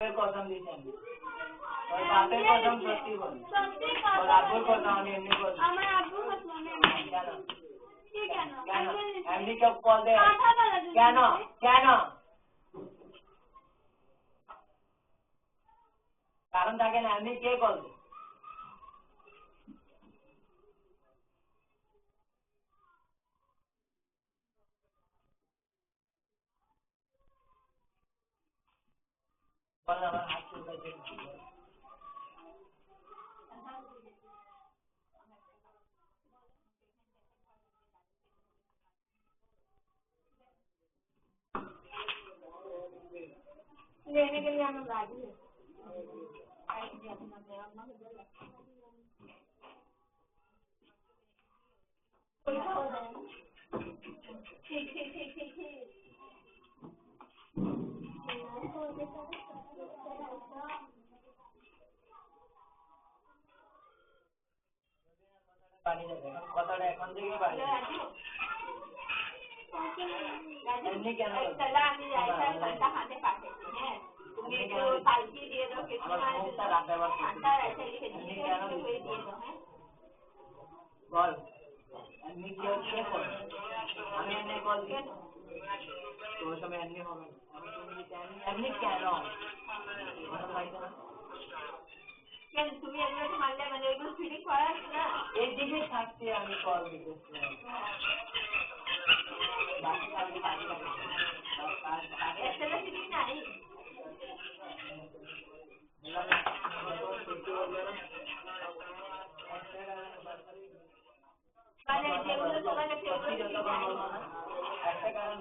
कसम দিয়েছেন ওই বাপের কসম সত্যি বল ওর আব্বুর কথা আমি এমনি বল আমার আব্বুর কথা আমি কেন কি কেন কেন এমনি কেউ কল দে কেন কেন কারণ থাকে না এমনি কে কল দে বল আমার হাত চুলকাই দে लेने के लिए हम राजी हैं ठीक ठीक ठीक ठीक ठीक পানি দেবে এখন কথাটা এখন থেকে বাড়ি এমনি কেন चला আমি যাইতা ঠান্ডা খাতে পাঠাইছি হ্যাঁ তুমি একটু পালকি দিয়ে দাও কিছু আমার মুখটা রাখতে পারছো ঠান্ডা রাখতে লিখে দিয়ে কেন দিয়ে দাও হ্যাঁ বল এমনি কেউ কে কল আমি এমনি কল দিই তোর সময় এমনি হবে আমি তুমি যদি এমনি কেন মতলব লাগছে না কেন তুমি এগুলো তো মানলে মানে এগুলো ফিলিং করাস না এই দিকে থাকতে আমি কল দিতেছি বাকি কাজে কাজে লাগে একটা ফিলিং নাই মানে যেগুলো তোমার কাছে একটা কারণ